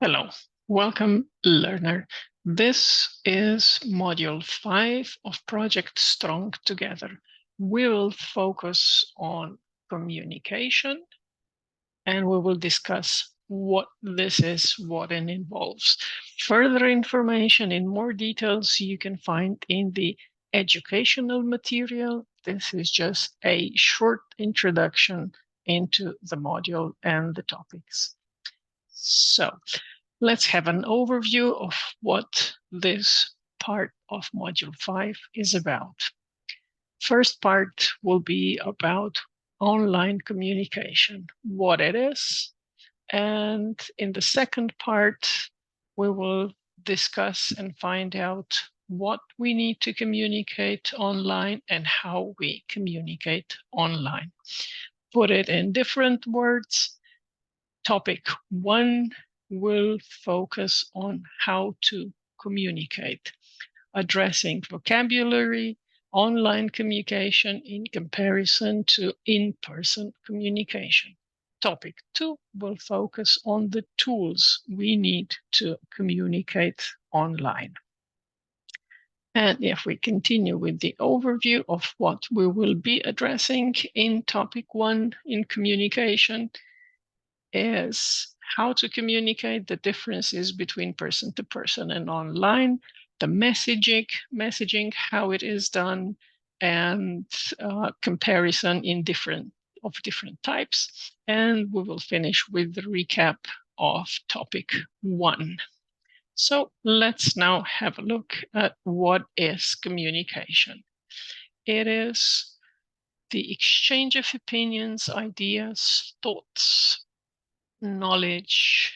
Hello, welcome learner. This is module 5 of Project Strong Together. We'll focus on communication and we will discuss what this is, what it involves. Further information in more details you can find in the educational material. This is just a short introduction into the module and the topics. So let's have an overview of what this part of Module 5 is about. First part will be about online communication, what it is. And in the second part, we will discuss and find out what we need to communicate online and how we communicate online. Put it in different words. Topic 1 will focus on how to communicate, addressing vocabulary, online communication in comparison to in-person communication. Topic 2 will focus on the tools we need to communicate online. And if we continue with the overview of what we will be addressing in topic 1 in communication, is how to communicate, the differences between person to person and online, the messaging, how it is done, and comparison in different types. And we will finish with the recap of topic 1. So let's now have a look at what is communication. It is the exchange of opinions, ideas, thoughts, knowledge,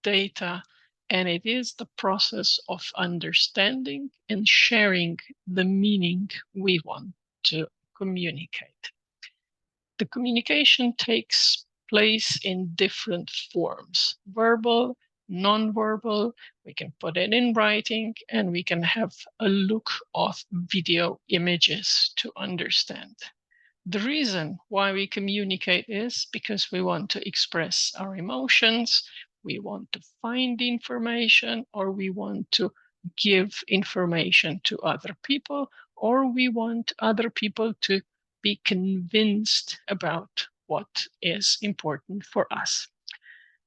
data, and it is the process of understanding and sharing the meaning we want to communicate. The communication takes place in different forms: verbal, non-verbal, we can put it in writing, and we can have a look of video images to understand. The reason why we communicate is because we want to express our emotions, we want to find information, or we want to give information to other people, or we want other people to be convinced about what is important for us.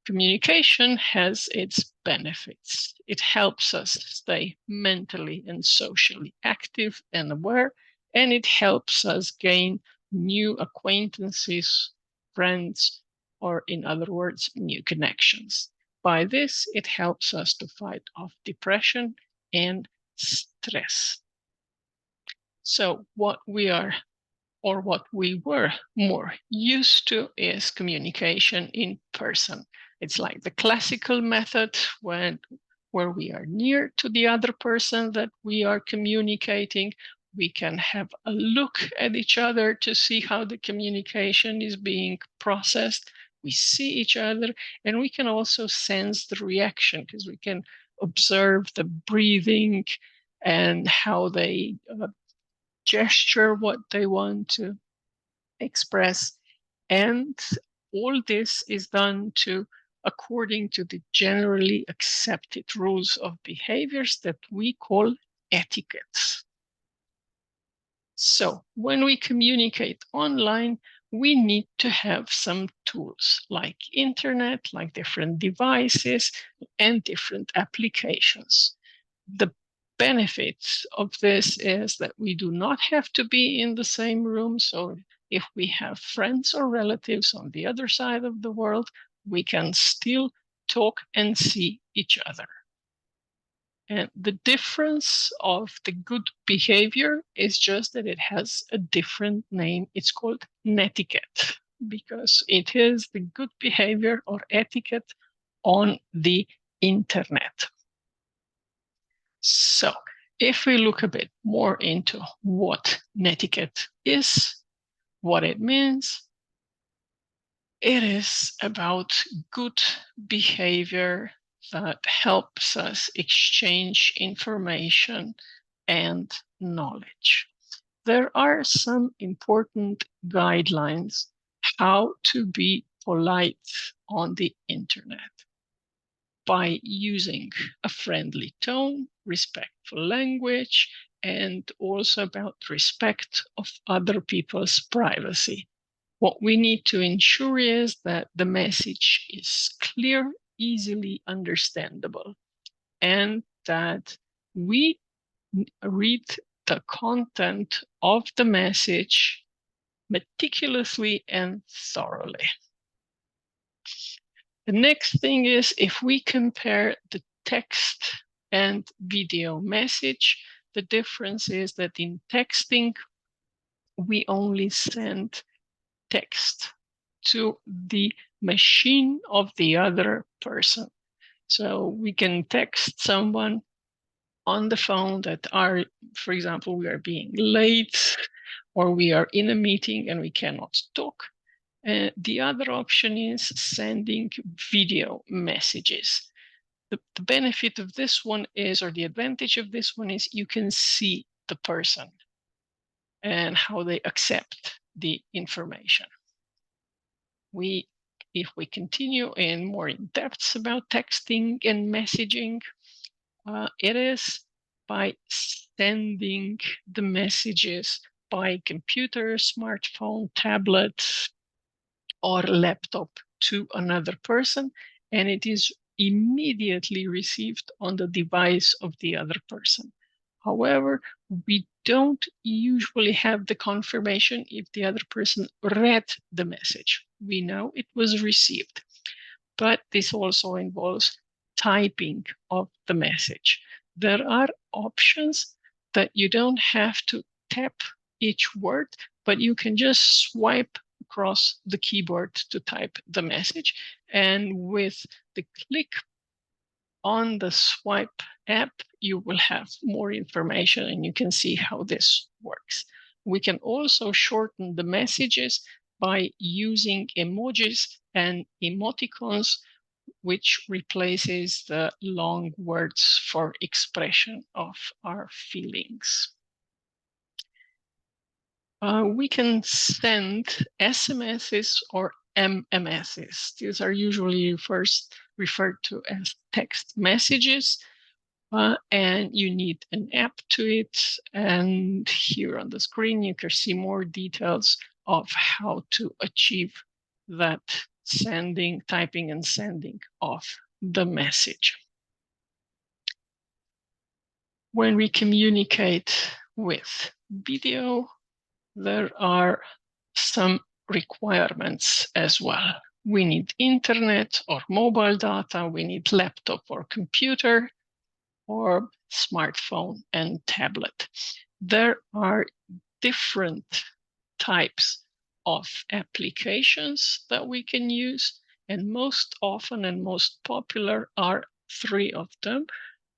Communication has its benefits. It helps us stay mentally and socially active and aware, and it helps us gain new acquaintances, friends, or in other words, new connections. By this, it helps us to fight off depression and stress. So what we are, or what we were more used to, is communication in person. It's like the classical method where we are near to the other person that we are communicating. We can have a look at each other to see how the communication is being processed. We see each other, and we can also sense the reaction because we can observe the breathing and how they gesture what they want to express. And all this is done according to the generally accepted rules of behaviors that we call etiquettes. So when we communicate online, we need to have some tools like internet, like different devices and different applications. The benefits of this is that we do not have to be in the same room. So if we have friends or relatives on the other side of the world, we can still talk and see each other. And the difference of the good behavior is just that it has a different name. It's called netiquette because it is the good behavior or etiquette on the internet. So if we look a bit more into what netiquette is, what it means, it is about good behavior that helps us exchange information and knowledge. There are some important guidelines how to be polite on the internet. by using a friendly tone, respectful language, and also about respect of other people's privacy. What we need to ensure is that the message is clear, easily understandable, and that we read the content of the message meticulously and thoroughly. The next thing is, if we compare the text and video message, the difference is that in texting, we only send text to the machine of the other person. So we can text someone on the phone that are, for example, we are being late or we are in a meeting and we cannot talk. The other option is sending video messages. The benefit of this one is, or the advantage of this one is, you can see the person and how they accept the information. If we continue in more in depth about texting and messaging, it is by sending the messages by computer, smartphone, tablet, or laptop to another person, and it is immediately received on the device of the other person. However, we don't usually have the confirmation if the other person read the message. We know it was received, but this also involves typing of the message. There are options that you don't have to tap each word, but you can just swipe across the keyboard to type the message. And with the click on the swipe app, you will have more information and you can see how this works. We can also shorten the messages by using emojis and emoticons, which replaces the long words for expression of our feelings. We can send SMSs or MMSs. These are usually first referred to as text messages, and you need an app to it. And here on the screen, you can see more details of how to achieve that typing and sending of the message. When we communicate with video, there are some requirements as well. We need internet or mobile data, we need laptop or computer, or smartphone and tablet. There are different types of applications that we can use, and most often and most popular are three of them,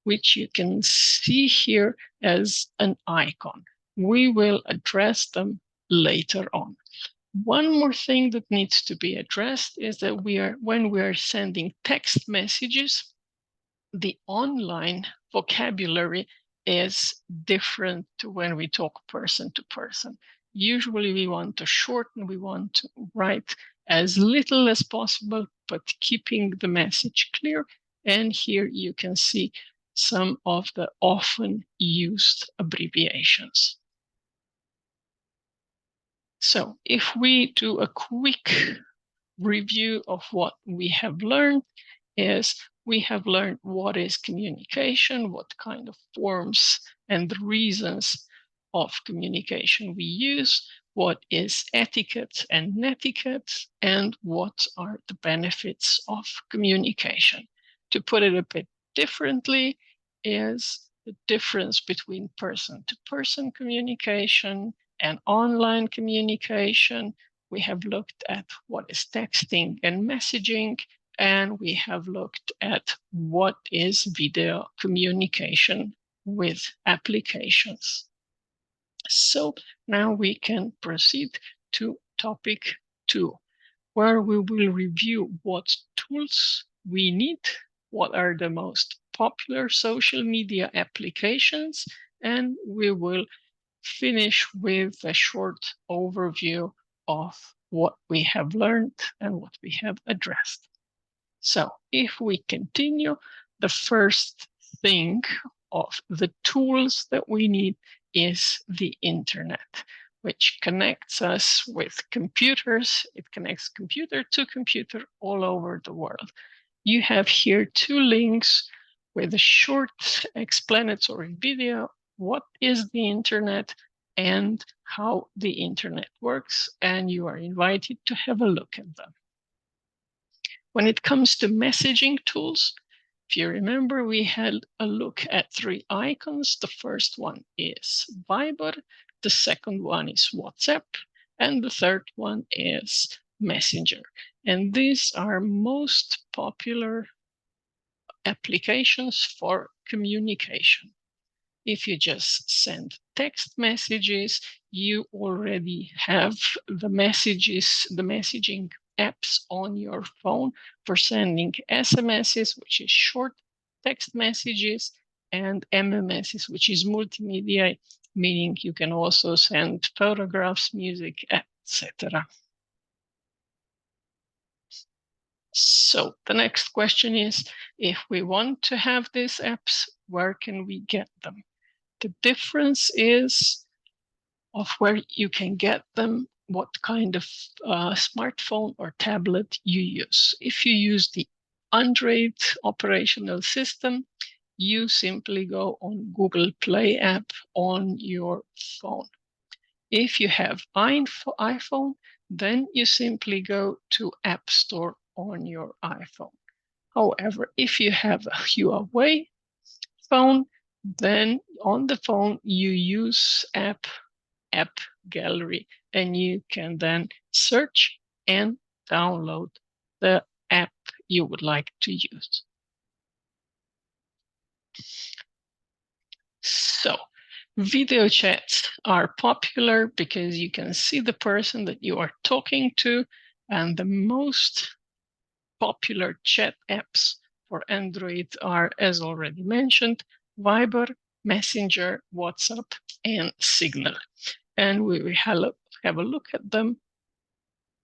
which you can see here as an icon. We will address them later on. One more thing that needs to be addressed is that when we are sending text messages, the online vocabulary is different to when we talk person to person. Usually we want to shorten, we want to write as little as possible, but keeping the message clear. And here you can see some of the often used abbreviations. So if we do a quick review of what we have learned, is we have learned what is communication, what kind of forms and the reasons of communication we use, what is etiquette and netiquette, and what are the benefits of communication. To put it a bit differently, is the difference between person-to-person communication and online communication. We have looked at what is texting and messaging, and we have looked at what is video communication with applications. So now we can proceed to topic 2, where we will review what tools we need, what are the most popular social media applications, and we will finish with a short overview of what we have learned and what we have addressed. So if we continue, the first thing of the tools that we need is the internet, which connects us with computers. It connects computer to computer all over the world. You have here 2 links with a short explanatory video. What is the internet and how the internet works? And you are invited to have a look at them. When it comes to messaging tools, if you remember, we had a look at 3 icons. The first one is Viber, the second one is WhatsApp, and the third one is Messenger. And these are most popular applications for communication. If you just send text messages, you already have the messaging apps on your phone for sending SMSs, which is short text messages, and MMSs, which is multimedia, meaning you can also send photographs, music, etc. So the next question is, if we want to have these apps, where can we get them? The difference is of where you can get them, what kind of smartphone or tablet you use. If you use the Android operational system, you simply go on Google Play app on your phone. If you have iPhone, then you simply go to App Store on your iPhone. However, if you have a Huawei phone, then on the phone you use app gallery, and you can then search and download the app you would like to use. So video chats are popular because you can see the person that you are talking to, and the most popular chat apps for Android are, as already mentioned, Viber, Messenger, WhatsApp, and Signal. And we will have a look at them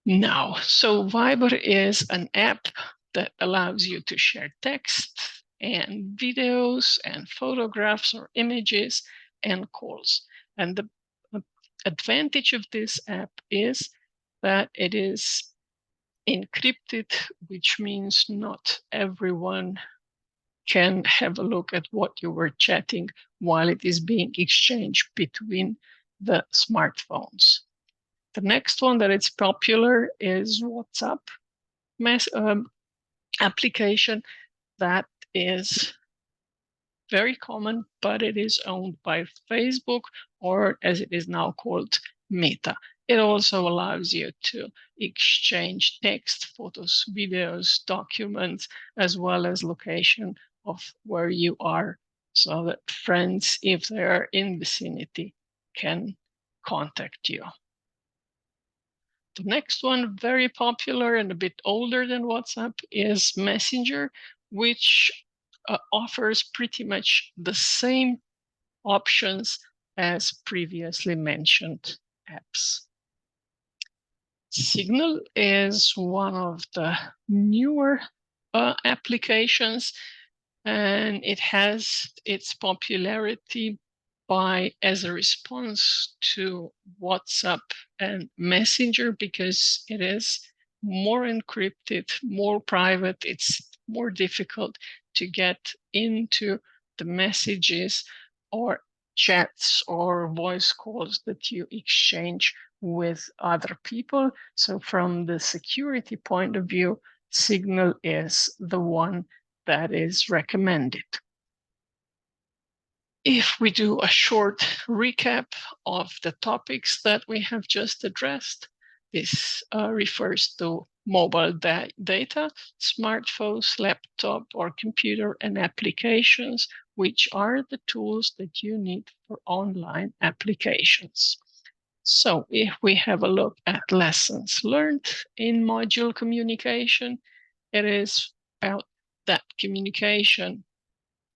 now. So Viber is an app that allows you to share text and videos and photographs or images and calls. And the advantage of this app is that it is encrypted, which means not everyone can have a look at what you were chatting while it is being exchanged between the smartphones. The next one that is popular is WhatsApp application. That is very common, but it is owned by Facebook, or as it is now called, Meta. It also allows you to exchange text, photos, videos, documents, as well as location of where you are, so that friends, if they are in vicinity, can contact you. The next one, very popular and a bit older than WhatsApp, is Messenger, which offers pretty much the same options as previously mentioned apps. Signal is one of the newer applications, and it has its popularity as a response to WhatsApp and Messenger, because it is more encrypted, more private. It's more difficult to get into the messages or chats or voice calls that you exchange with other people. So from the security point of view, Signal is the one that is recommended. If we do a short recap of the topics that we have just addressed, this refers to mobile data, smartphones, laptop or computer, and applications, which are the tools that you need for online applications. So if we have a look at lessons learned in module communication, it is about that communication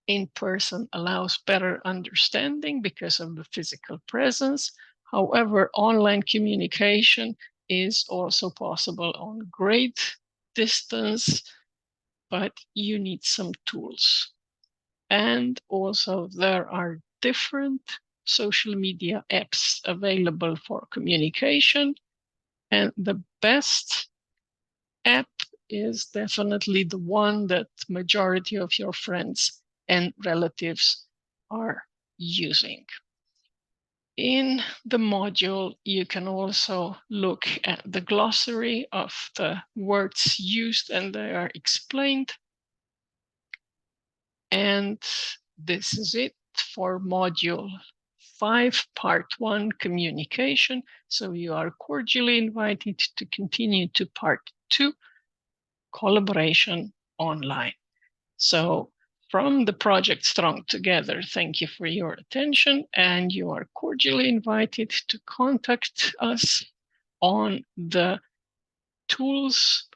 in person allows better understanding because of the physical presence. However, online communication is also possible on great distance but you need some tools. And also there are different social media apps available for communication. And the best app is definitely the one that majority of your friends and relatives are using. In the module, you can also look at the glossary of the words used, and they are explained. And this is it for module 5, part 1, communication. So you are cordially invited to continue to part 2, collaboration online. So from the project Strong Together, thank you for your attention, and you are cordially invited to contact us on the tools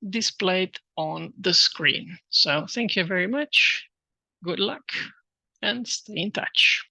displayed on the screen. So thank you very much. Good luck and stay in touch.